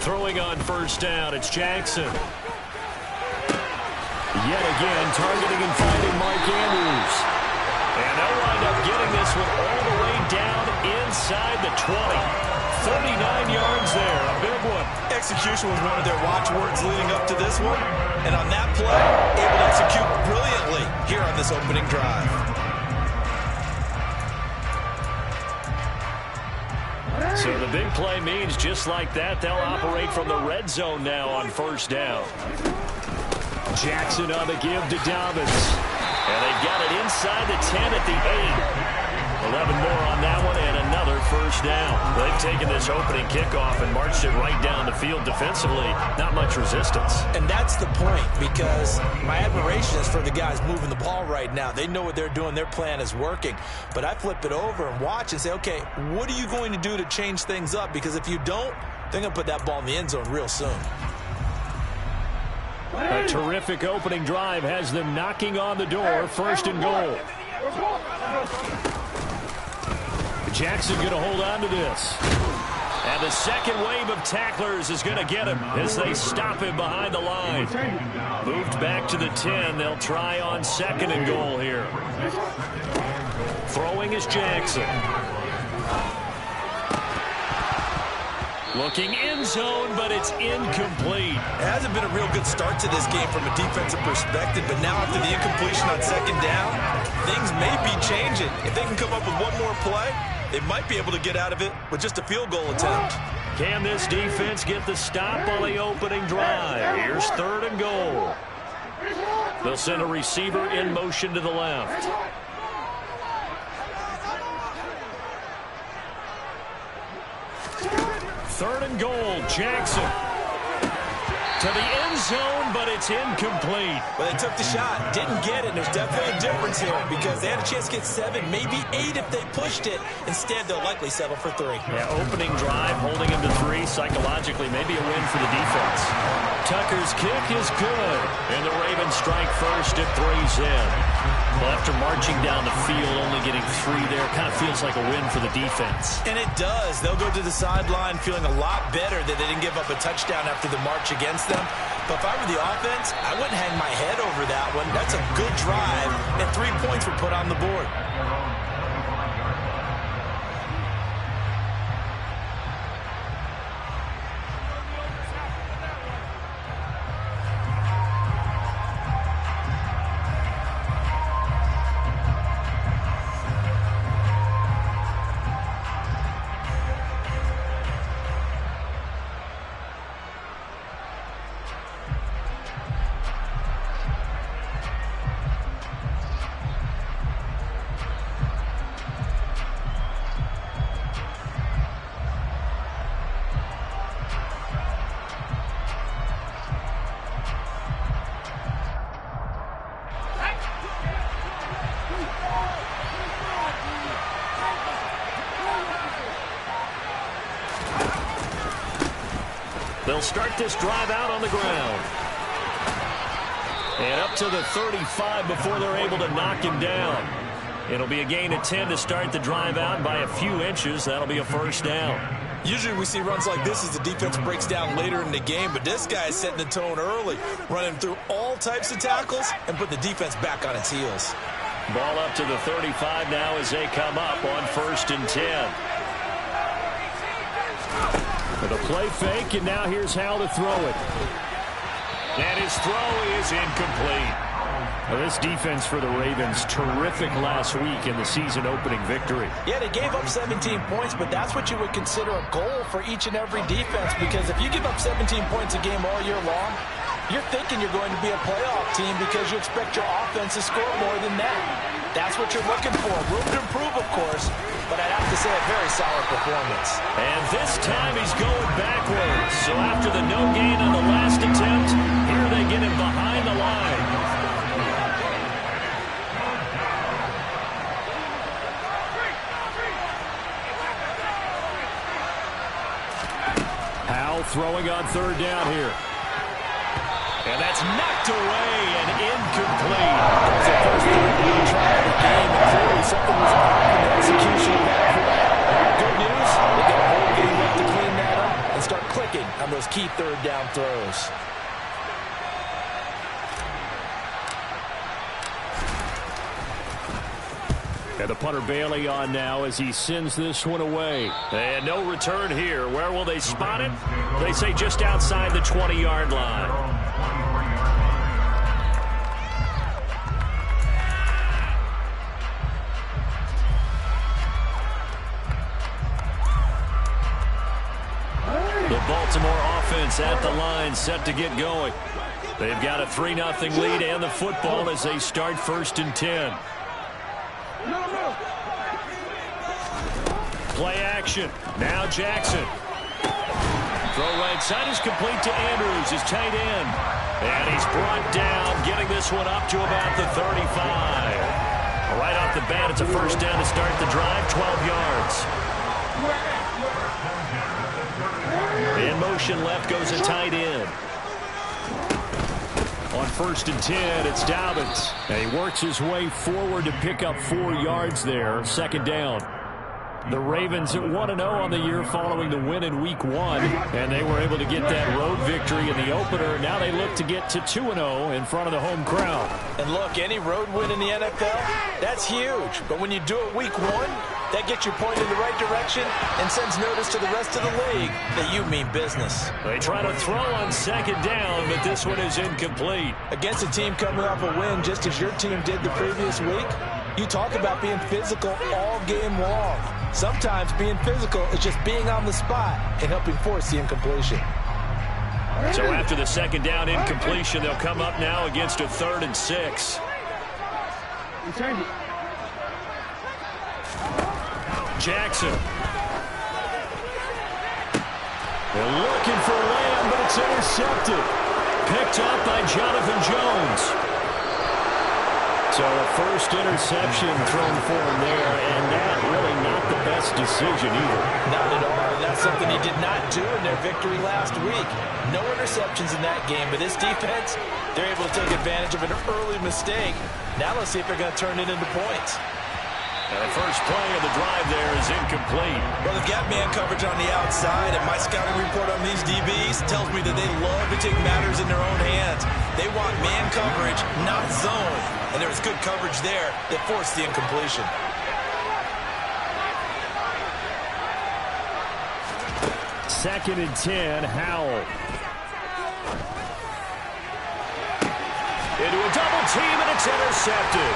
Throwing on first down, it's Jackson. Yet again, targeting and finding Mark Andrews. And they'll wind up getting this one all the way down inside the 20. 39 yards there, a big one. Execution was one of their watchwords leading up to this one. And on that play, able to execute brilliantly here on this opening drive. So the big play means just like that, they'll operate from the red zone now on first down. Jackson on the give to Dobbins. And they've got it inside the 10 at the 8. 11 more on that one and another first down. They've taken this opening kickoff and marched it right down the field defensively. Not much resistance. And that's the point, because my admiration is for the guys moving the ball right now. They know what they're doing. Their plan is working. But I flip it over and watch and say, okay, what are you going to do to change things up? Because if you don't, they're going to put that ball in the end zone real soon. A terrific opening drive has them knocking on the door. First and goal. Jackson going to hold on to this. And the second wave of tacklers is going to get him as they stop him behind the line. Moved back to the 10. They'll try on second and goal here. Throwing is Jackson. Looking end zone, but it's incomplete. It hasn't been a real good start to this game from a defensive perspective, but now after the incompletion on second down, things may be changing. If they can come up with one more play, they might be able to get out of it with just a field goal attempt. Can this defense get the stop on the opening drive? Here's third and goal. They'll send a receiver in motion to the left. Third and goal, Jackson. To the end zone, but it's incomplete. Well, they took the shot, didn't get it. There's definitely a difference here because they had a chance to get 7, maybe 8 if they pushed it. Instead, they'll likely settle for 3. Yeah, opening drive, holding him to 3. Psychologically, maybe a win for the defense. Tucker's kick is good, and the Ravens strike first at 3's in. Well, after marching down the field, only getting 3 there, kind of feels like a win for the defense. And it does. They'll go to the sideline feeling a lot better that they didn't give up a touchdown after the march against them. But if I were the offense, I wouldn't hang my head over that one. That's a good drive, and 3 points were put on the board. They'll start this drive out on the ground. And up to the 35 before they're able to knock him down. It'll be a gain of 10 to start the drive out by a few inches. That'll be a first down. Usually we see runs like this as the defense breaks down later in the game, but this guy is setting the tone early, running through all types of tackles and putting the defense back on its heels. Ball up to the 35 now as they come up on first and 10. With a play fake, and now here's how to throw it. And his throw is incomplete. Now this defense for the Ravens, terrific last week in the season-opening victory. Yeah, they gave up 17 points, but that's what you would consider a goal for each and every defense, because if you give up 17 points a game all year long, you're thinking you're going to be a playoff team because you expect your offense to score more than that. That's what you're looking for. Room to improve, of course, but I'd have to say a very solid performance. And this time he's going backwards. So after the no gain on the last attempt, here they get him behind the line. Howell throwing on third down here. And that's knocked away and incomplete. That's the first try of the game, and clearly something was off in the execution of that play. Good news, they got a whole game left to clean that up and start clicking on those key third down throws. And the punter Bailey on now as he sends this one away. And no return here. Where will they spot it? They say just outside the 20-yard line. The Baltimore offense at the line, set to get going. They've got a 3-0 lead and the football as they start 1st and 10. Play action. Now Jackson. Throw right side is complete to Andrews, his tight end. And he's brought down, getting this one up to about the 35. Right off the bat, it's a 1st down to start the drive, 12 yards. In motion left goes a tight end. On 1st and 10, it's Dobbins. And he works his way forward to pick up 4 yards there. 2nd down. The Ravens at 1-0 on the year following the win in Week 1. And they were able to get that road victory in the opener. Now they look to get to 2-0 in front of the home crowd. And look, any road win in the NFL, that's huge. But when you do it Week 1, that gets you pointed in the right direction and sends notice to the rest of the league that you mean business. They try to throw on 2nd down, but this one is incomplete. Against a team coming off a win just as your team did the previous week, you talk about being physical all game long. Sometimes being physical is just being on the spot and helping force the incompletion. So after the 2nd down incompletion, they'll come up now against a 3rd and 6. Jackson. They're looking for Lamb, but it's intercepted. Picked up by Jonathan Jones. So a 1st interception thrown for him there, and that really not the best decision either. Not at all, and that's something he did not do in their victory last week. No interceptions in that game, but this defense, they're able to take advantage of an early mistake. Now let's see if they're going to turn it into points. The first play of the drive there is incomplete. Well, they've got man coverage on the outside, and my scouting report on these DBs tells me that they love to take matters in their own hands. They want man coverage, not zone. And there was good coverage there that forced the incompletion. Second and 10, Howell. Into a double team, and it's intercepted.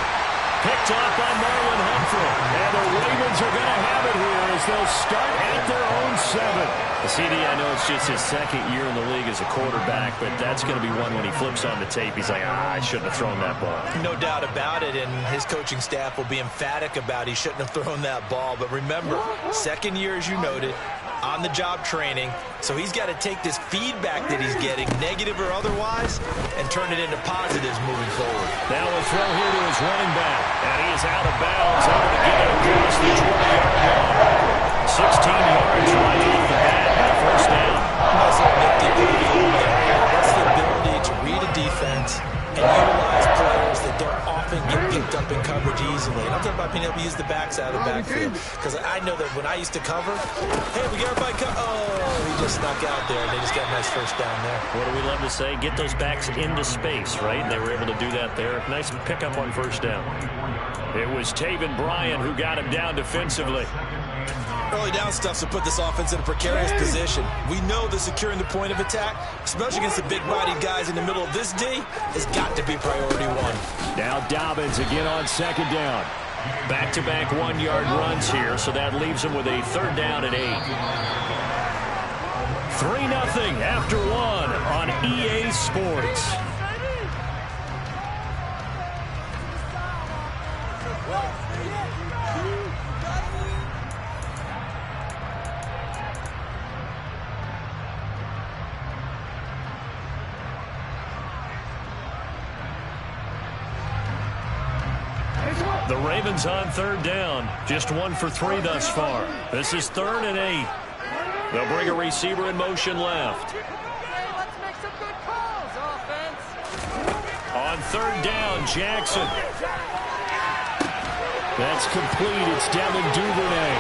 Picked off by Marlon Humphrey. And the Ravens are going to have it here as they'll start at their own 7. CD, I know it's just his 2nd year in the league as a quarterback, but that's going to be one when he flips on the tape. He's like, I shouldn't have thrown that ball. No doubt about it, and his coaching staff will be emphatic about he shouldn't have thrown that ball. But remember, 2nd year, as you noted, on-the-job training, so he's got to take this feedback that he's getting, negative or otherwise, and turn it into positives moving forward. Now a throw here to his running back, and he is out of bounds, able to get it across the 20-yard line. 16 yards right off the bat, 1st down. Nice little nifty play there. That's the ability to read a defense and utilize players that don't often get picked up in coverage easily. And I'm talking about being able to use the backs out of the backfield. Because I know that when I used to cover, hey, we got everybody he just snuck out there, and they just got a nice 1st down there. What do we love to say? Get those backs into space, right? They were able to do that there. Nice pickup on 1st down. It was Taven Bryan who got him down defensively. Early down stuff to put this offense in a precarious position. We know that securing the point of attack, especially against the big-bodied guys in the middle of this D, has got to be priority 1. Now Dobbins again on 2nd down. Back-to-back 1-yard runs here, so that leaves him with a 3rd down and 8. 3-0 after 1 on EA Sports. The Ravens on 3rd down. Just 1 for 3 thus far. This is 3rd and 8. They'll bring a receiver in motion left. Let's make some good calls, offense. on third down, Jackson. That's complete. It's Devin Duvernay.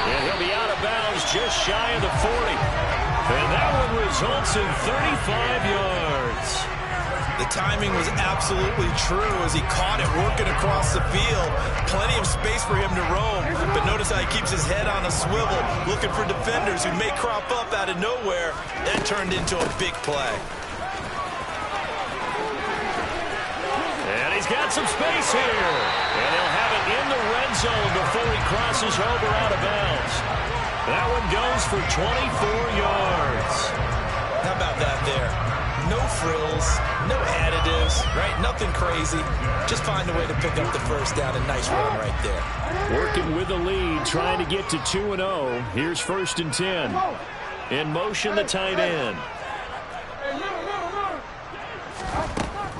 And he'll be out of bounds just shy of the 40. And that one results in 35 yards. The timing was absolutely true as he caught it working across the field. Plenty of space for him to roam. But notice how he keeps his head on a swivel, looking for defenders who may crop up out of nowhere. That turned into a big play. And he's got some space here. And he'll have it in the red zone before he crosses over out of bounds. That one goes for 24 yards. How about that there? No frills, no additives, right? Nothing crazy. Just find a way to pick up the first down. A nice run right there. Working with the lead, trying to get to 2-0. Here's 1st and 10. In motion, the tight end.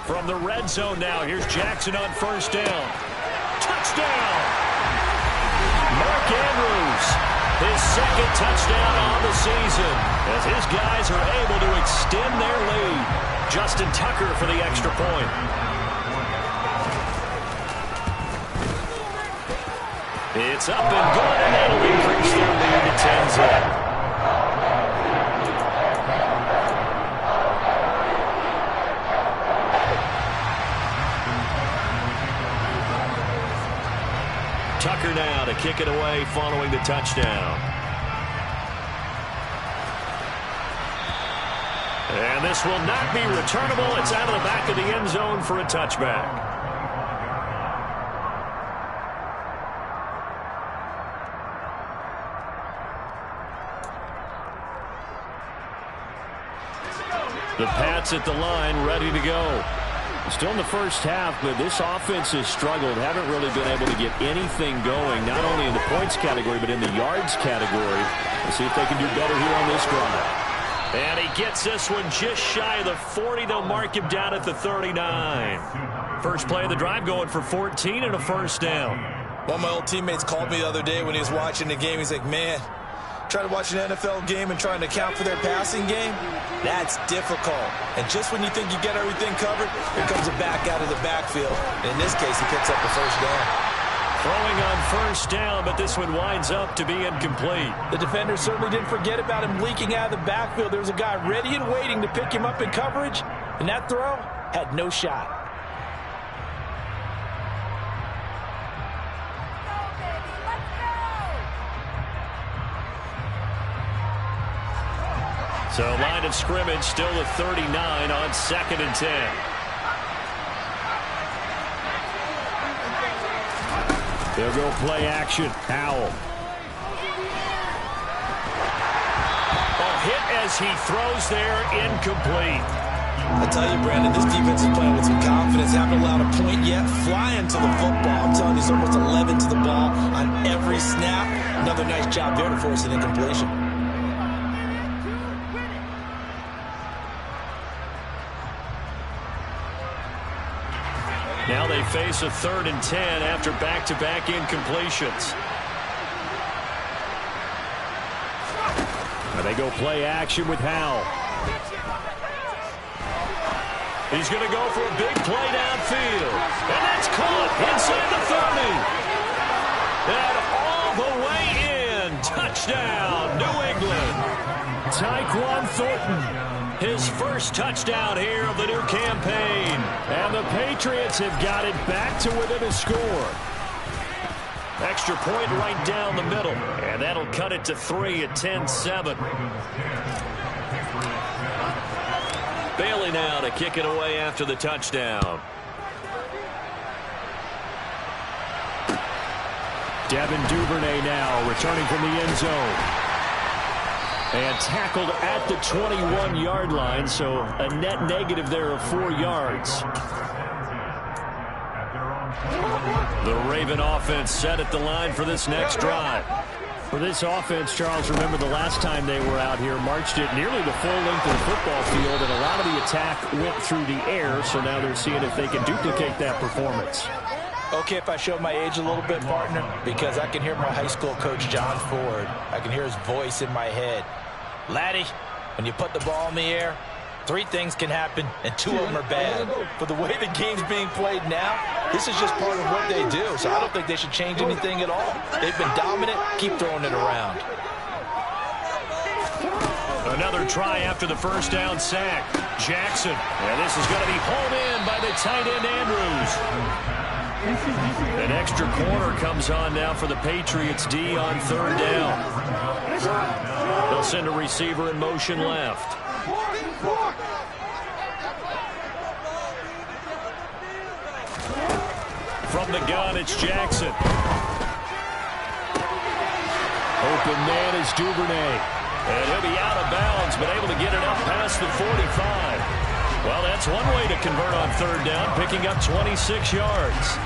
From the red zone now, here's Jackson on 1st down. Touchdown! Mark Andrews, his 2nd touchdown on the season, as his guys are able to extend their lead. Justin Tucker for the extra point. It's up and good, and that'll increase their lead to 10-0. Tucker now to kick it away following the touchdown. And this will not be returnable. It's out of the back of the end zone for a touchback. The Pats at the line, ready to go. Still in the first half, but this offense has struggled. Haven't really been able to get anything going, not only in the points category, but in the yards category. We'll see if they can do better here on this drive. And he gets this one just shy of the 40. They'll mark him down at the 39. First play of the drive going for 14 and a 1st down. One of my old teammates called me the other day when he was watching the game. He's like, man, trying to watch an NFL game and trying to account for their passing game, that's difficult. And just when you think you get everything covered, here comes a back out of the backfield. And in this case, he picks up the 1st down. Throwing on 1st down, but this one winds up to be incomplete. The defender certainly didn't forget about him leaking out of the backfield. There was a guy ready and waiting to pick him up in coverage, and that throw had no shot. So line of scrimmage still at 39 on 2nd and 10. They'll go play action. Howell. A hit as he throws there, incomplete. I tell you, Brandon, this defense is playing with some confidence. Haven't allowed a point yet. Flying to the football. I'm telling you, it's almost 11 to the ball on every snap. Another nice job there to force an incompletion. Now they face a 3rd and 10 after back-to-back incompletions. And they go play action with Howell. He's going to go for a big play downfield. And that's caught inside the 30. And all the way in. Touchdown, New England. Tyquan Thornton. His first touchdown here of the new campaign. And the Patriots have got it back to within a score. Extra point right down the middle. And that'll cut it to 3 at 10-7. Bailey now to kick it away after the touchdown. Devin Duvernay now returning from the end zone. And tackled at the 21-yard line, so a net negative there of 4 yards. The Raven offense set at the line for this next drive. For this offense, Charles, remember the last time they were out here, marched it nearly the full length of the football field, and a lot of the attack went through the air, so now they're seeing if they can duplicate that performance. Okay, if I show my age a little bit, partner, because I can hear my high school coach, John Ford. I can hear his voice in my head. Laddie, when you put the ball in the air, Three things can happen, and two of them are bad. But the way the game's being played now, this is just part of what they do. So I don't think they should change anything at all. They've been dominant. Keep throwing it around. Another try after the first down sack. Jackson. And this is going to be hauled in by the tight end, Andrews. An extra corner comes on now for the Patriots D on third down. They'll send a receiver in motion left. From the gun, it's Jackson. Open man is Duvernay. And he'll be out of bounds, but able to get it up past the 45. Well, that's one way to convert on third down, picking up 26 yards.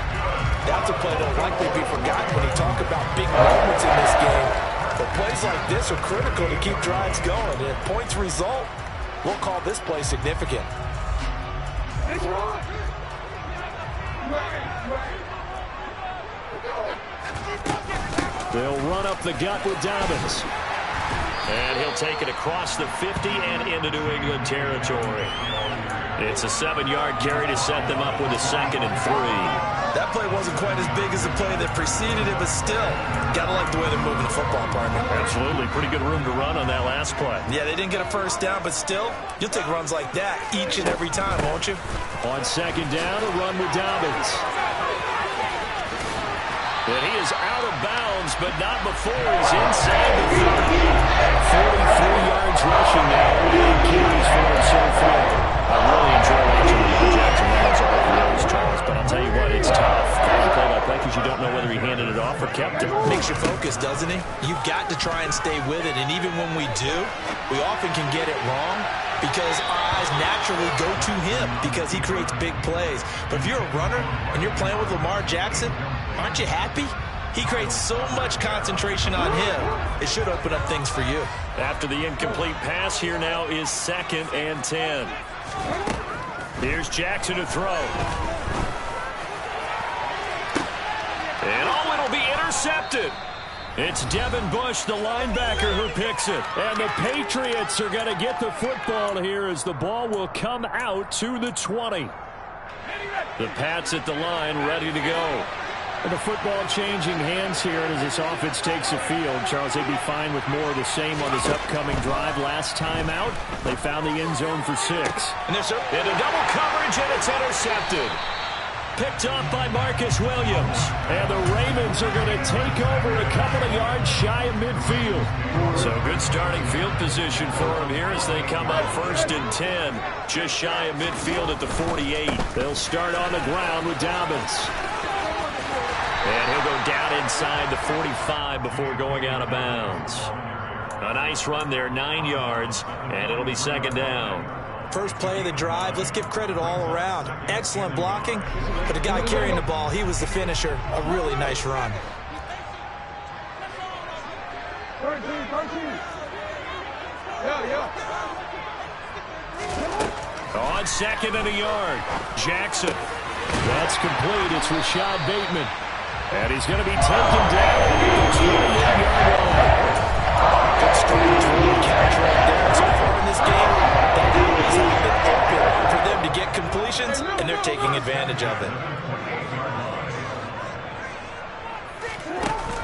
That's a play that'll likely be forgotten when you talk about big moments in this game. But plays like this are critical to keep drives going. And if points result, we'll call this play significant. They'll run up the gut with Dobbins. And he'll take it across the 50 and into New England territory. It's a 7-yard carry to set them up with a 2nd and 3. That play wasn't quite as big as the play that preceded it, but still, gotta like the way they're moving the football, partner. Absolutely. Pretty good room to run on that last play. Yeah, they didn't get a first down, but still, you'll take runs like that each and every time, won't you? On 2nd down, a run with Dobbins. And he is out of bounds, but not before he's inside the 30. 43 yards rushing now. 8 carries for him so far. I really enjoy watching Lamar Jackson run those RPOs, Charles, but I'll tell you what, it's tough. You play that play because you don't know whether he handed it off or kept it. Makes you focus, doesn't he? You've got to try and stay with it, and even when we do, we often can get it wrong because our eyes naturally go to him because he creates big plays. But if you're a runner and you're playing with Lamar Jackson, aren't you happy? He creates so much concentration on him. It should open up things for you. After the incomplete pass, here now is 2nd and 10. Here's Jackson to throw. And oh, it'll be intercepted. It's Devin Bush, the linebacker, who picks it. And the Patriots are going to get the football here as the ball will come out to the 20. The Pats at the line, ready to go. And the football changing hands here as this offense takes the field. Charles, they'd be fine with more of the same on this upcoming drive. Last time out, they found the end zone for 6. And there's into double coverage, and it's intercepted. Picked off by Marcus Williams. And the Ravens are going to take over a couple of yards shy of midfield. So good starting field position for them here as they come up 1st and 10. Just shy of midfield at the 48. They'll start on the ground with Dobbins. And he'll go down inside the 45 before going out of bounds. A nice run there, 9 yards, and it'll be 2nd down. First play of the drive, let's give credit all around. Excellent blocking, but the guy carrying the ball, he was the finisher. A really nice run. 13. Yeah. On 2nd and a yard, Jackson. That's complete. It's Rashad Bateman. And he's going to be taken down at the 28-yard line. Good strong throw catch right there. So far in this game, that has been open for them to get completions, and they're taking advantage of it.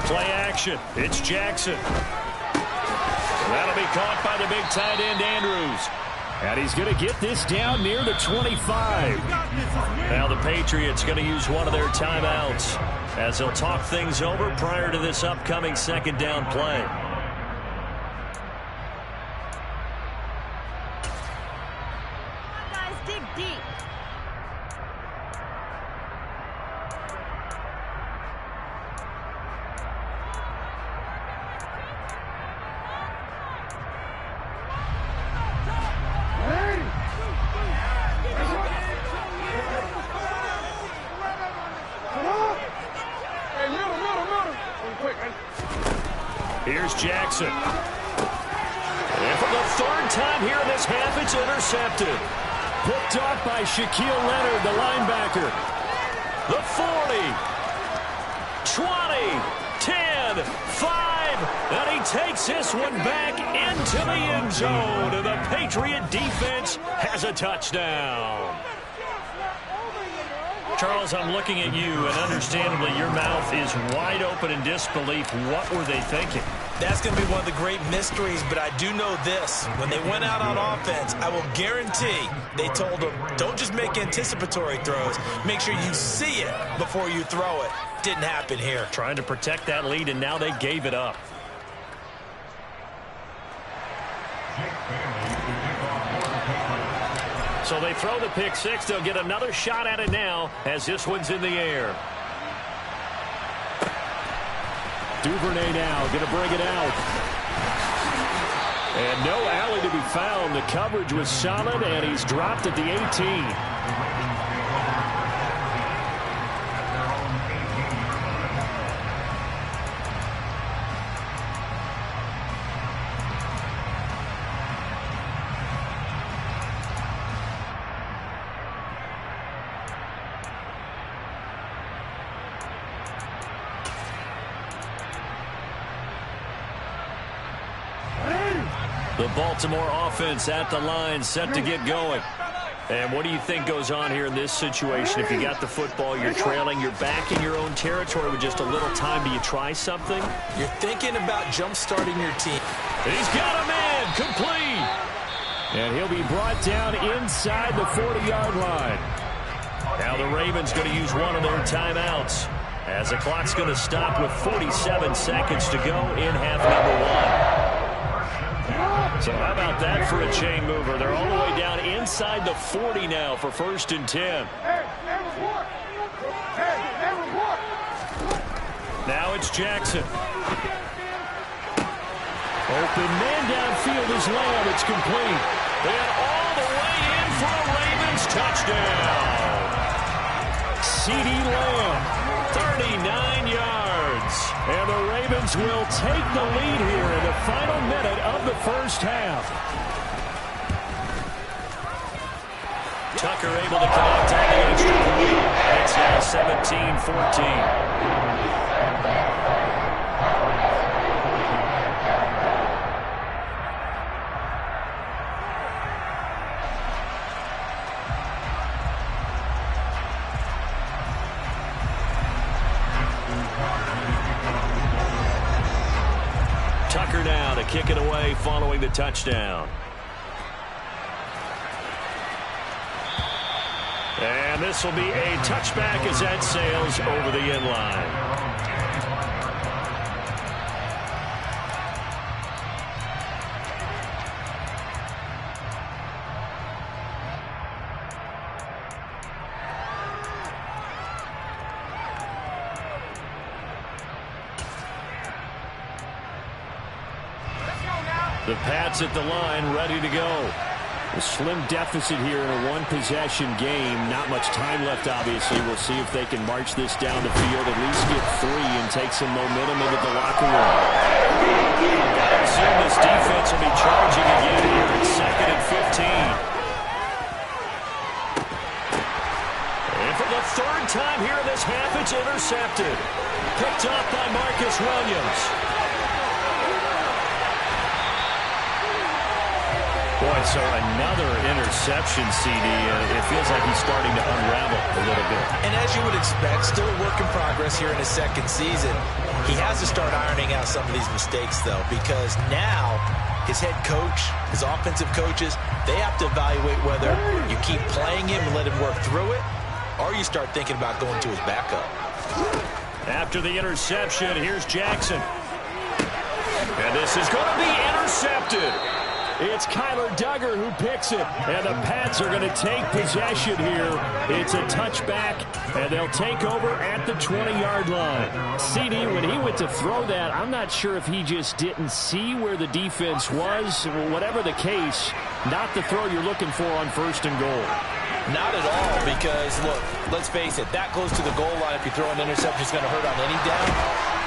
Play action. It's Jackson. That'll be caught by the big tight end, Andrews. And he's going to get this down near the 25. Now the Patriots going to use one of their timeouts as they'll talk things over prior to this upcoming 2nd down play. Guys, dig deep. Here's Jackson. And for the 3rd time here in this half, it's intercepted. Picked off by Shaquille Leonard, the linebacker. The 40, 20, 10. 10, 5, and he takes this one back into the end zone. And the Patriot defense has a touchdown. Charles, I'm looking at you, and understandably your mouth is wide open in disbelief. What were they thinking? That's going to be one of the great mysteries, but I do know this. When they went out on offense, I will guarantee they told them, don't just make anticipatory throws. Make sure you see it before you throw it. Didn't happen here. Trying to protect that lead, and now they gave it up. So they throw the pick six. They'll get another shot at it now as this one's in the air. Duvernay now going to bring it out. And no alley to be found. The coverage was solid, and he's dropped at the 18. The Baltimore offense at the line, set to get going. And what do you think goes on here in this situation? If you got the football, you're trailing, you're back in your own territory with just a little time. Do you try something? You're thinking about jump-starting your team. He's got a man, complete. And he'll be brought down inside the 40-yard line. Now the Ravens going to use one of their timeouts as the clock's going to stop with 47 seconds to go in half number one. So how about that for a chain mover? They're all the way down inside the 40 now for 1st and 10. Now it's Jackson. Open man downfield is Lamb. It's complete. And all the way in for a Ravens touchdown. CeeDee Lamb, 39 yards. And the Ravens will take the lead here in the final minute of the first half. Tucker able to connect on the extra point. It's now 17-14. Tucker now to kick it away following the touchdown. And this will be a touchback as that sails over the end line. The Pats at the line, ready to go. A slim deficit here in a one-possession game. Not much time left, obviously. We'll see if they can march this down the field, at least get 3 and take some momentum into the locker room. I assume this defense will be charging again here at 2nd and 15. And for the 3rd time here in this half, it's intercepted. Picked off by Marcus Williams. Boy, so another interception, CD. It feels like he's starting to unravel a little bit. And as you would expect, still a work in progress here in his 2nd season. He has to start ironing out some of these mistakes, though, because now his head coach, his offensive coaches, they have to evaluate whether you keep playing him and let him work through it, or you start thinking about going to his backup. After the interception, here's Jackson. And this is going to be intercepted. It's Kyler Duggar who picks it, and the Pats are going to take possession here. It's a touchback, and they'll take over at the 20-yard line. CD, when he went to throw that, I'm not sure if he just didn't see where the defense was. Whatever the case, not the throw you're looking for on 1st and goal. Not at all, because, look, let's face it, that close to the goal line, if you throw an interception, it's going to hurt on any down.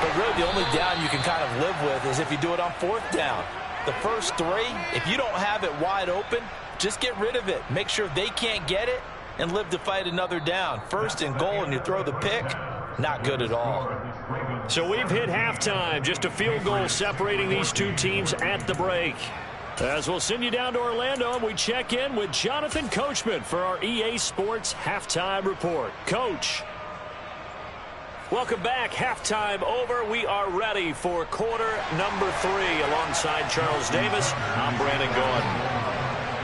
But really, the only down you can kind of live with is if you do it on 4th down. The first 3, if you don't have it wide open, just get rid of it. Make sure they can't get it and live to fight another down. 1st and goal and you throw the pick, not good at all. So we've hit halftime. Just a field goal separating these two teams at the break. As we'll send you down to Orlando, and we check in with Jonathan Coachman for our EA Sports Halftime Report. Coach. Welcome back. Halftime over. We are ready for quarter number 3. Alongside Charles Davis, I'm Brandon Gordon.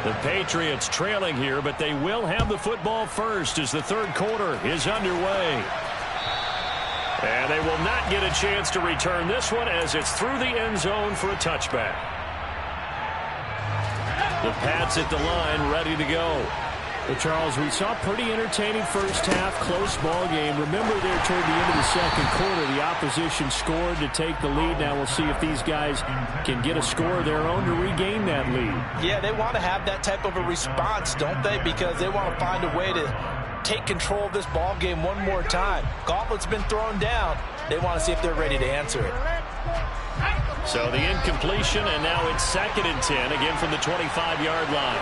The Patriots trailing here, but they will have the football first as the third quarter is underway. And they will not get a chance to return this one as it's through the end zone for a touchback. The Pats at the line, ready to go. Well, Charles, we saw a pretty entertaining first half, close ball game. Remember there toward the end of the second quarter, the opposition scored to take the lead. Now we'll see if these guys can get a score of their own to regain that lead. Yeah, they want to have that type of a response, don't they? Because they want to find a way to take control of this ball game one more time. Gauntlet's been thrown down. They want to see if they're ready to answer it. So the incompletion, and now it's 2nd and 10, again from the 25-yard line.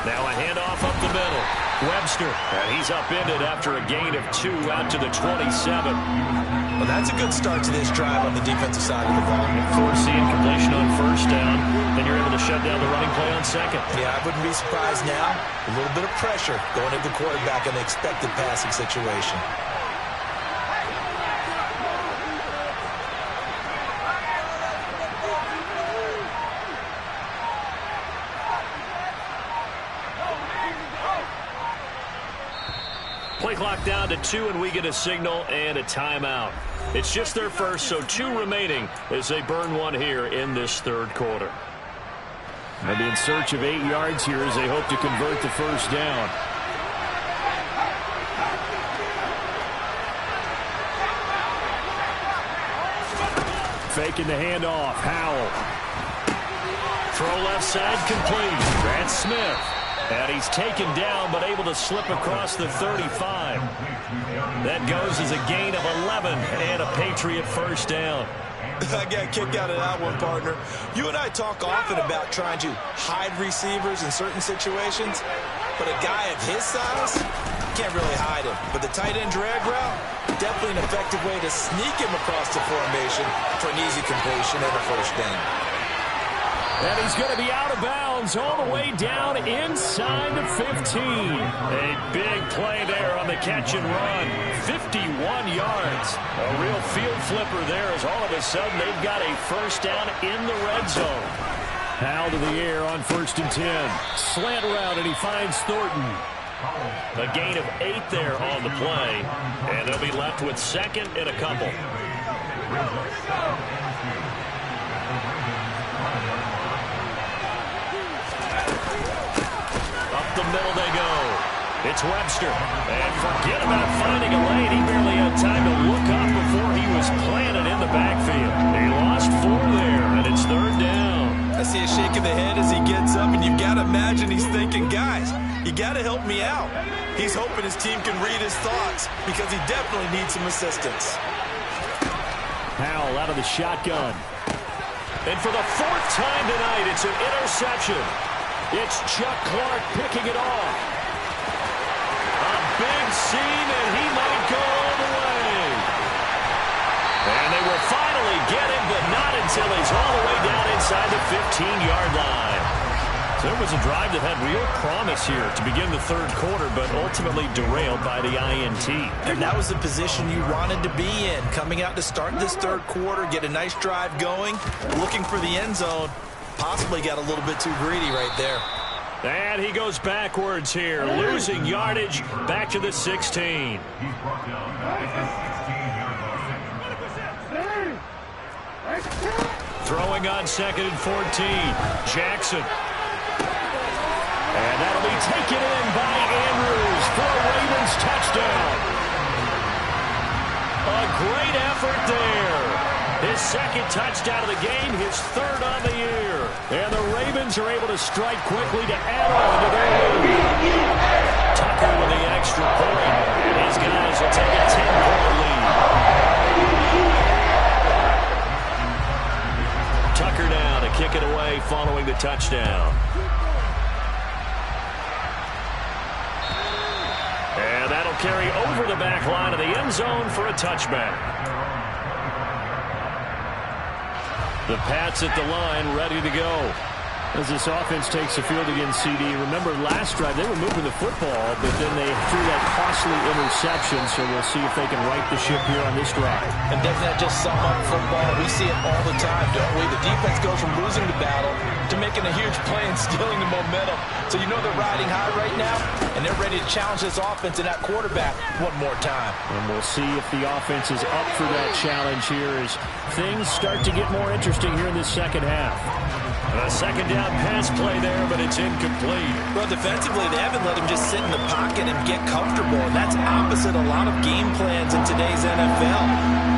Now a handoff up the middle. Webster, and he's upended after a gain of 2 out to the 27. Well, that's a good start to this drive on the defensive side of the ball. Force the incompletion on first down, then you're able to shut down the running play on second. Yeah, I wouldn't be surprised now. A little bit of pressure going into the quarterback in the expected passing situation. Play clock down to 2, and we get a signal and a timeout. It's just their first, so 2 remaining as they burn one here in this third quarter. They'll be in search of 8 yards here as they hope to convert the first down. Faking the handoff. Howell. Throw left side complete. That's Smith. And he's taken down, but able to slip across the 35. That goes as a gain of 11 and a Patriot first down. I got kicked out of that one, partner. You and I talk often about trying to hide receivers in certain situations, but a guy of his size, can't really hide him. But the tight end drag route, definitely an effective way to sneak him across the formation for an easy completion and a first down. And he's going to be out of bounds all the way down inside the 15. A big play there on the catch and run. 51 yards. A real field flipper there as all of a sudden they've got a first down in the red zone. Howell to the air on 1st and 10. Slant route, and he finds Thornton. A gain of 8 there on the play. And they'll be left with 2nd and a couple. The middle they go. It's Webster. And forget about finding a lane. He barely had time to look up before he was planted in the backfield. He lost 4 there, and it's 3rd down. I see a shake of the head as he gets up, and you've got to imagine he's thinking, guys, you got to help me out. He's hoping his team can read his thoughts because he definitely needs some assistance. Howell out of the shotgun. And for the 4th time tonight, it's an interception. It's Chuck Clark picking it off. A big seam, and he might go all the way. And they will finally get him, but not until he's all the way down inside the 15-yard line. So there was a drive that had real promise here to begin the third quarter, but ultimately derailed by the INT. And that was the position you wanted to be in, coming out to start this third quarter, get a nice drive going, looking for the end zone. Possibly got a little bit too greedy right there. And he goes backwards here, losing yardage back to the 16. Throwing on 2nd and 14. Jackson. And that'll be taken in by Andrews for a Ravens touchdown. A great effort there. His 2nd touchdown of the game, his 3rd on the year. And the Ravens are able to strike quickly to add on to their lead. Tucker with the extra point, and his guys will take a 10-point lead. Tucker now to kick it away following the touchdown. And that'll They'll carry over the back line of the end zone for a touchback. The Pats at the line, ready to go. As this offense takes the field against CD, remember last drive they were moving the football, but then they threw that costly interception, so we'll see if they can right the ship here on this drive. And doesn't that just sum up football? We see it all the time, don't we? The defense goes from losing the battle to making a huge play and stealing the momentum. So you know they're riding high right now, and they're ready to challenge this offense and that quarterback one more time. And we'll see if the offense is up for that challenge here as things start to get more interesting here in this second half. A second down pass play there, but it's incomplete. Well, defensively, they haven't let him just sit in the pocket and get comfortable. And that's opposite a lot of game plans in today's NFL.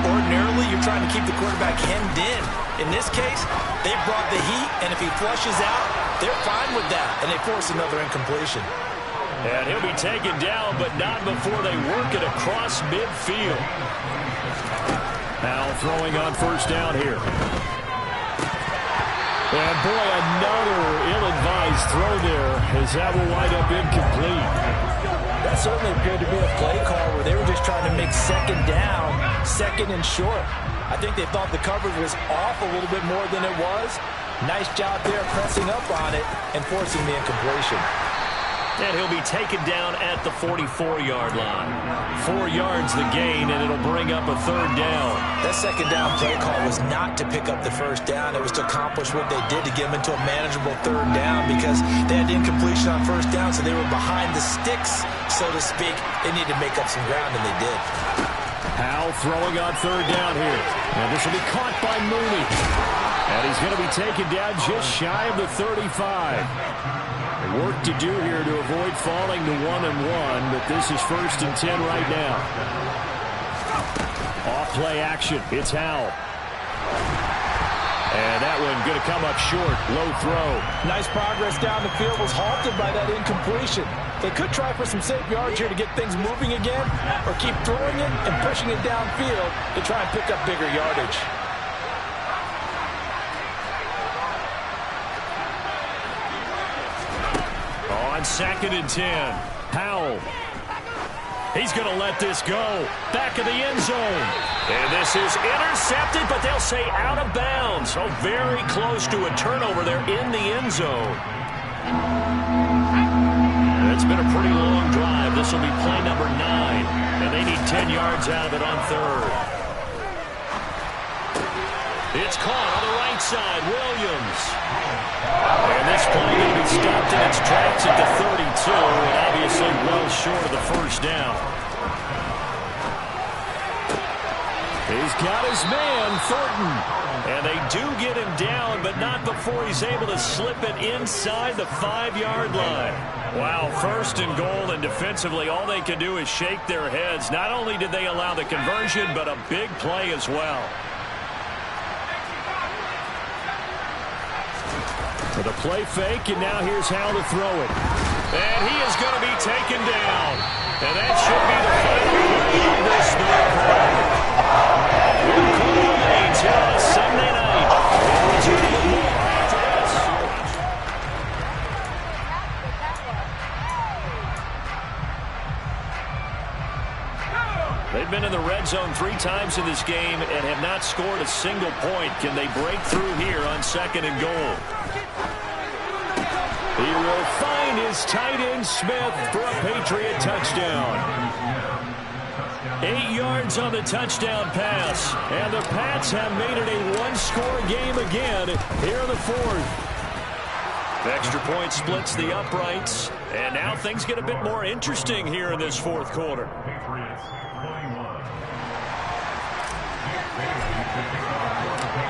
Ordinarily, you're trying to keep the quarterback hemmed in. In this case, they brought the heat, and if he flushes out, they're fine with that. And they force another incompletion. And he'll be taken down, but not before they work it across midfield. Now throwing on first down here. And boy, another ill-advised throw there as that will wind up incomplete. That certainly appeared to be a play call where they were just trying to make second down, second and short. I think they thought the coverage was off a little bit more than it was. Nice job there pressing up on it and forcing the incompletion. And he'll be taken down at the 44-yard line. 4 yards the gain, and it'll bring up a third down. That second down play call was not to pick up the first down. It was to accomplish what they did to get them into a manageable third down because they had incompletion on first down, so they were behind the sticks, so to speak. They needed to make up some ground, and they did. Howell throwing on third down here. And this will be caught by Mooney. And he's going to be taken down just shy of the 35. Work to do here to avoid falling to 1-1, but this is 1st and 10 right now. Off play action. It's Howell. And that one going to come up short. Low throw. Nice progress down the field was halted by that incompletion. They could try for some safe yards here to get things moving again, or keep throwing it and pushing it downfield to try and pick up bigger yardage. On 2nd and 10, Howell. He's going to let this go. Back of the end zone. And this is intercepted, but they'll say out of bounds. So very close to a turnover there in the end zone. It's been a pretty long drive. This will be play number 9. And they need 10 yards out of it on third. It's caught on the right side. Williams. And this play going to be stopped in its tracks at the 32, and obviously well short of the first down. He's got his man, Thornton. And they do get him down, but not before he's able to slip it inside the 5-yard line. Wow, 1st and goal, and defensively all they can do is shake their heads. Not only did they allow the conversion, but a big play as well. With a play fake, and now here's how to throw it. And he is going to be taken down. And that should be the final play of this third quarter. One quarter remains here on a Sunday night. We'll return with more after this. They've been in the red zone 3 times in this game and have not scored a single point. Can they break through here on 2nd and goal? He will find his tight end, Smith, for a Patriot touchdown. 8 yards on the touchdown pass. And the Pats have made it a 1-score game again here in the 4th. Extra point splits the uprights. And now things get a bit more interesting here in this 4th quarter.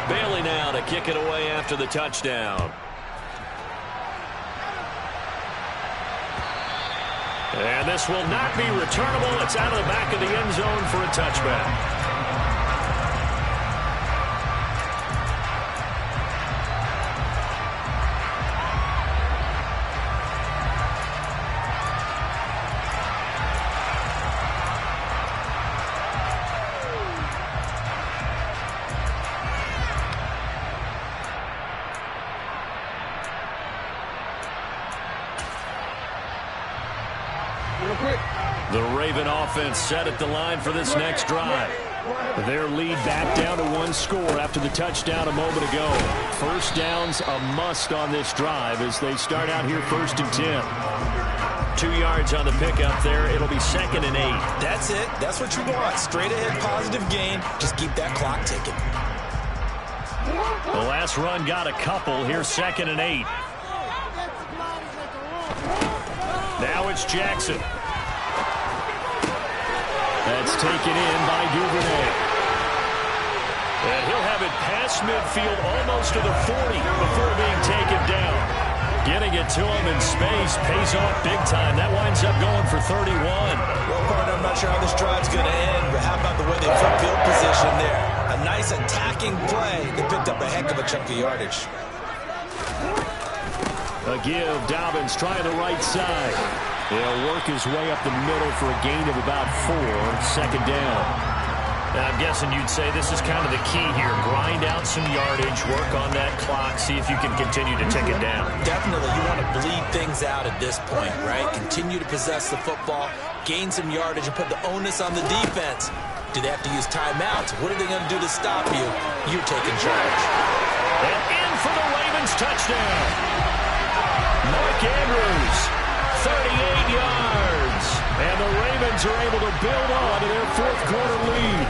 Bailey now to kick it away after the touchdown. And this will not be returnable. It's out of the back of the end zone for a touchback. Real quick. The Raven offense set at the line for this next drive. Their lead back down to 1 score after the touchdown a moment ago. First down's a must on this drive as they start out here 1st and 10. 2 yards on the pickup there. It'll be 2nd and 8. That's it. That's what you want. Straight ahead positive gain. Just keep that clock ticking. The last run got a couple. Here's 2nd and 8. Now it's Jackson. That's taken in by Duvernay. And he'll have it past midfield almost to the 40 before being taken down. Getting it to him in space pays off big time. That winds up going for 31. Well, partner, I'm not sure how this drive's going to end, but how about the way they put field position there? A nice attacking play. They picked up a heck of a chunk of yardage. A give. Dobbins trying the right side. He'll work his way up the middle for a gain of about 4. 2nd down. And I'm guessing you'd say this is kind of the key here. Grind out some yardage, work on that clock, see if you can continue to tick it down. Definitely. You want to bleed things out at this point, right? Continue to possess the football, gain some yardage, and put the onus on the defense. Do they have to use timeouts? What are they going to do to stop you? You're taking charge. And in for the Ravens touchdown. Mark Andrews, 38 yards. And the Ravens are able to build on to their 4th quarter lead.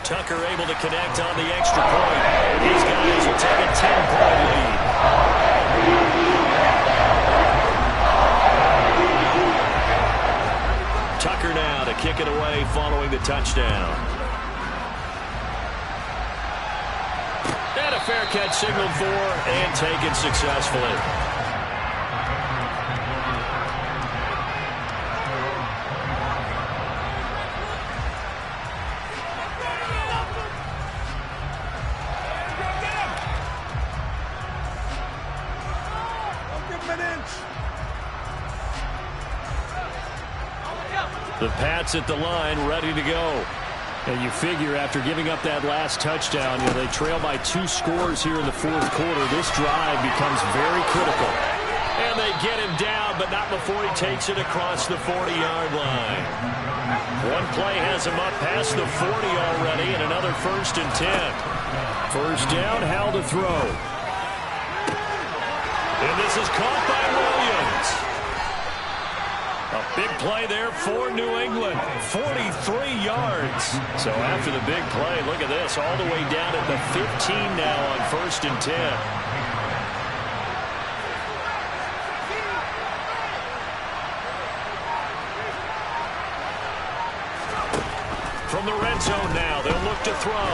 Tucker able to connect on the extra point. These guys will take a 10-point lead. Tucker now to kick it away following the touchdown. And a fair catch signaled for and taken successfully. The Pats at the line, ready to go. And you figure after giving up that last touchdown, they trail by 2 scores here in the 4th quarter. This drive becomes very critical. And they get him down, but not before he takes it across the 40-yard line. One play has him up past the 40 already, and another 1st and 10. First down, Hal to throw. And this is caught by Williams. A big play there for New England. 43 yards. So after the big play, look at this. All the way down at the 15 now on 1st and 10. From the red zone now, they'll look to throw.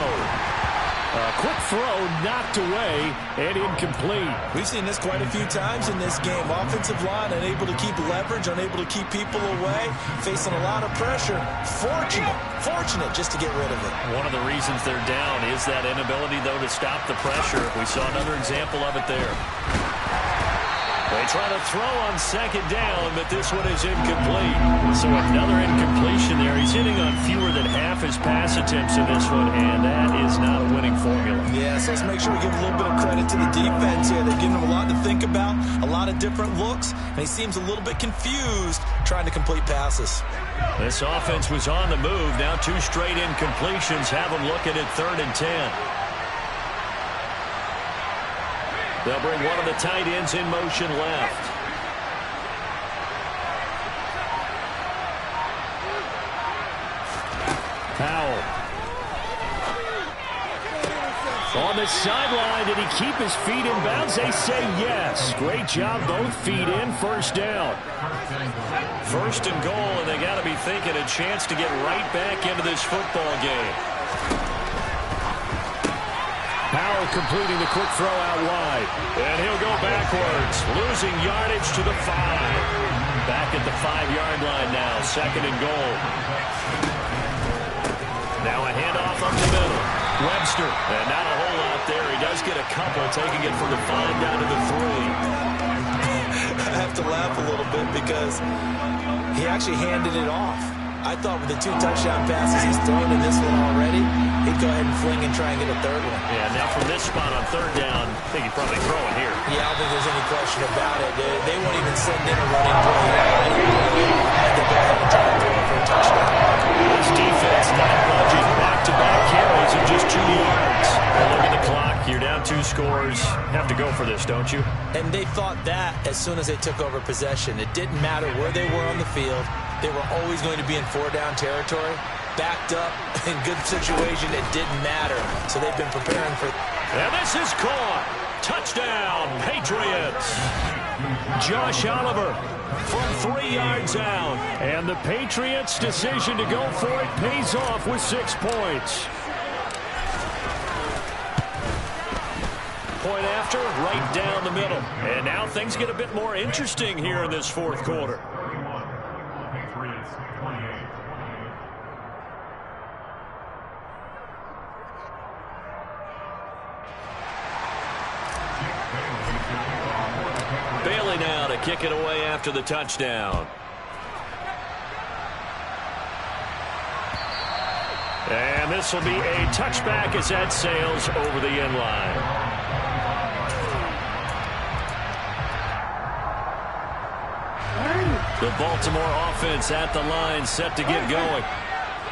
A quick throw knocked away and incomplete. We've seen this quite a few times in this game. Offensive line unable to keep leverage, unable to keep people away, facing a lot of pressure. Fortunate just to get rid of it. One of the reasons they're down is that inability, though, to stop the pressure. We saw another example of it there. They try to throw on 2nd down, but this one is incomplete. So another incompletion there. He's hitting on fewer than half his pass attempts in this one, and that is not a winning formula. Yeah, so let's make sure we give a little bit of credit to the defense here. They're giving him a lot to think about, a lot of different looks, and he seems a little bit confused trying to complete passes. This offense was on the move. Now 2 straight incompletions have them looking at 3rd and 10. They'll bring one of the tight ends in motion left. Powell. On the sideline, did he keep his feet in bounds? They say yes. Great job, both feet in, 1st down. 1st and goal, and they got to be thinking a chance to get right back into this football game. Powell completing the quick throw out wide. And he'll go backwards, losing yardage to the 5. Back at the 5-yard line now, 2nd and goal. Now a handoff up the middle. Webster, and not a whole lot there. He does get a couple, taking it from the 5 down to the 3. I have to laugh a little bit because he actually handed it off. I thought with the 2 touchdown passes he's thrown in this one already, he'd go ahead and fling and try and get a 3rd one. Yeah, now from this spot on 3rd down, I think he'd probably throw it here. Yeah, I don't think there's any question about it. They won't even send in a running play. defense not budging. Back-to-back carries of just 2 yards. Well, look at the clock. You're down 2 scores. Have to go for this, don't you? And they thought that as soon as they took over possession. It didn't matter where they were on the field. They were always going to be in 4-down territory. Backed up, in good situation, it didn't matter. So they've been preparing for... And this is caught. Touchdown, Patriots. Josh Oliver from 3 yards out. And the Patriots' decision to go for it pays off with 6 points. Point after, right down the middle. And now things get a bit more interesting here in this 4th quarter. Bailey now to kick it away after the touchdown. And this will be a touchback as that sails over the end line. The Baltimore offense at the line, set to get going.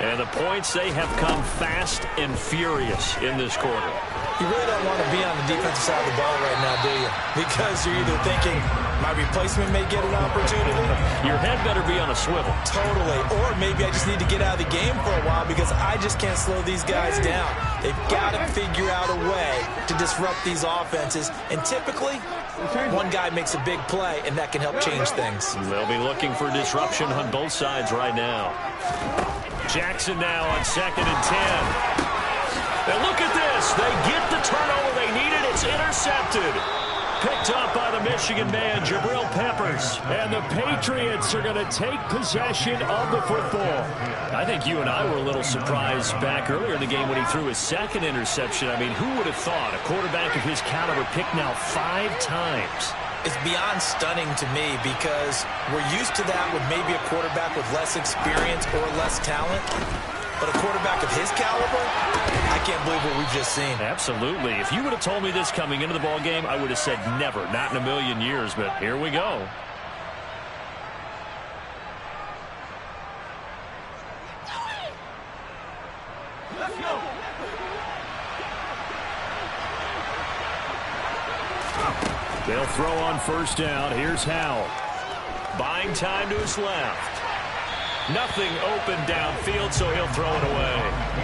And the points, they have come fast and furious in this quarter. You really don't want to be on the defensive side of the ball right now, do you? Because you're either thinking, my replacement may get an opportunity. Your head better be on a swivel. Totally. Or maybe I just need to get out of the game for a while because I just can't slow these guys down. They've got to figure out a way to disrupt these offenses. And typically, one guy makes a big play, and that can help change things. They'll be looking for disruption on both sides right now. Jackson now on 2nd and 10. And look at this. They get the turnover they needed. It's intercepted. Picked up by the Michigan man, Jabril Peppers. And the Patriots are going to take possession of the football. I think you and I were a little surprised back earlier in the game when he threw his 2nd interception. I mean, who would have thought a quarterback of his caliber picked now 5 times? It's beyond stunning to me because we're used to that with maybe a quarterback with less experience or less talent. But a quarterback of his caliber, I can't believe what we've just seen. Absolutely. If you would have told me this coming into the ball game, I would have said never, not in a million years. But here we go. Let's go. They'll throw on 1st down. Here's Howell. Buying time to his left. Nothing open downfield, so he'll throw it away.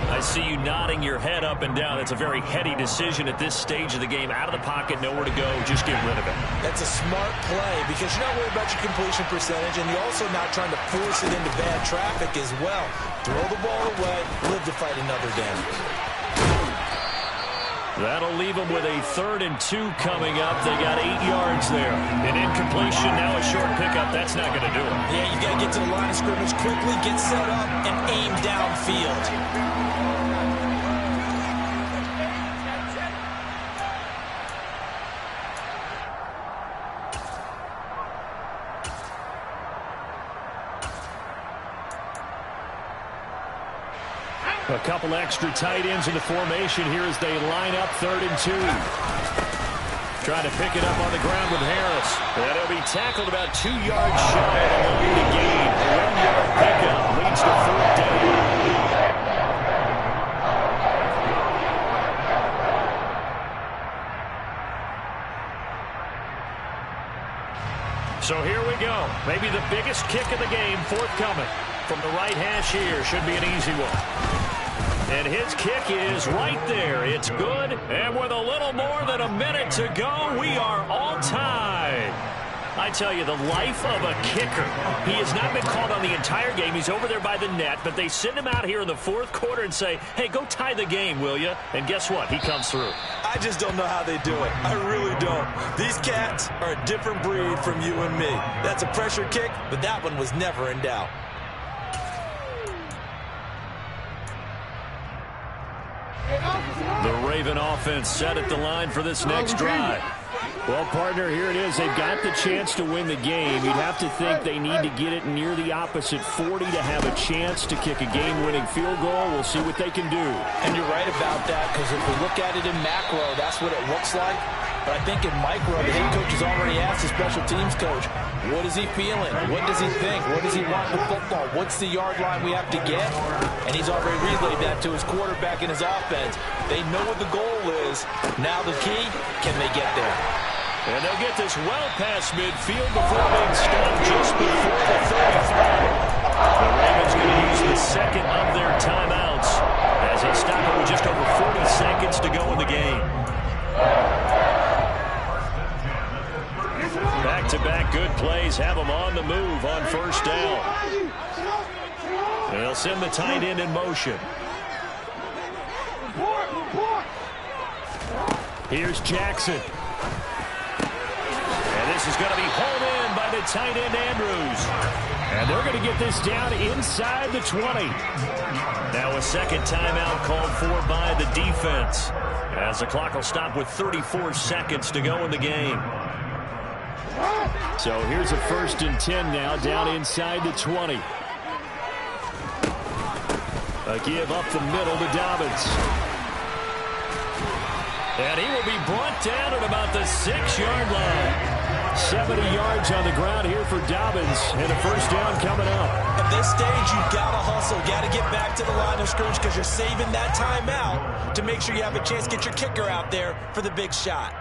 I see you nodding your head up and down. That's a very heady decision at this stage of the game. Out of the pocket, nowhere to go. Just get rid of it. That's a smart play because you're not worried about your completion percentage, and you're also not trying to force it into bad traffic as well. Throw the ball away, live to fight another down. That'll leave them with a 3rd and 2 coming up. They got 8 yards there. An incompletion, now a short pickup. That's not going to do it. Yeah, you got to get to the line of scrimmage quickly, get set up, and aim downfield. A couple extra tight ends in the formation here as they line up 3rd and 2. Trying to pick it up on the ground with Harris. And he'll be tackled about 2 yards shy of the lead to gain. A 1-yard pickup leads to 4th down. So here we go. Maybe the biggest kick of the game forthcoming. From the right hash here, should be an easy one. And his kick is right there. It's good. And with a little more than a minute to go, we are all tied. I tell you, the life of a kicker. He has not been called on the entire game. He's over there by the net, but they send him out here in the 4th quarter and say, hey, go tie the game, will you? And guess what? He comes through. I just don't know how they do it. I really don't. These cats are a different breed from you and me. That's a pressure kick, but that one was never in doubt. The Raven offense set at the line for this next drive. Well, partner, here it is. They've got the chance to win the game. You'd have to think they need to get it near the opposite 40 to have a chance to kick a game-winning field goal. We'll see what they can do. And you're right about that, because if we look at it in macro, that's what it looks like. But I think in micro, the head coach has already asked the special teams coach, what is he feeling? What does he think? What does he want with football? What's the yard line we have to get? And he's already relayed that to his quarterback and his offense. They know what the goal is. Now the key, can they get there? And they'll get this well past midfield before being stopped just before the 35. The Ravens going to use the second of their timeouts as they stop it with just over 40 seconds to go in the game. Back-to-back good plays have them on the move on first down. They'll send the tight end in motion. Here's Jackson. And this is going to be hauled in by the tight end, Andrews. And they're going to get this down inside the 20. Now a second timeout called for by the defense, as the clock will stop with 34 seconds to go in the game. So here's a 1st and 10 now, down inside the 20. A give up the middle to Dobbins. And he will be brought down at about the 6-yard line. 70 yards on the ground here for Dobbins, and a first down coming up. At this stage, you've got to hustle. Got to get back to the line of scrimmage because you're saving that timeout to make sure you have a chance to get your kicker out there for the big shot.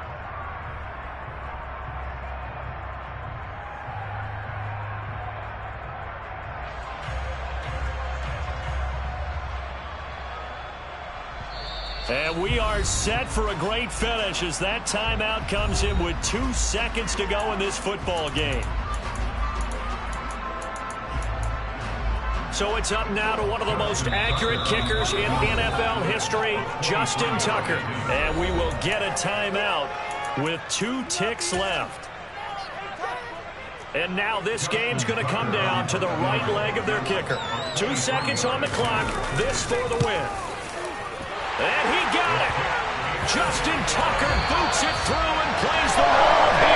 And we are set for a great finish as that timeout comes in with 2 seconds to go in this football game. So it's up now to one of the most accurate kickers in NFL history, Justin Tucker. And we will get a timeout with 2 ticks left. And now this game's going to come down to the right leg of their kicker. 2 seconds on the clock. This for the win. And he got it. Justin Tucker boots it through and plays the wall.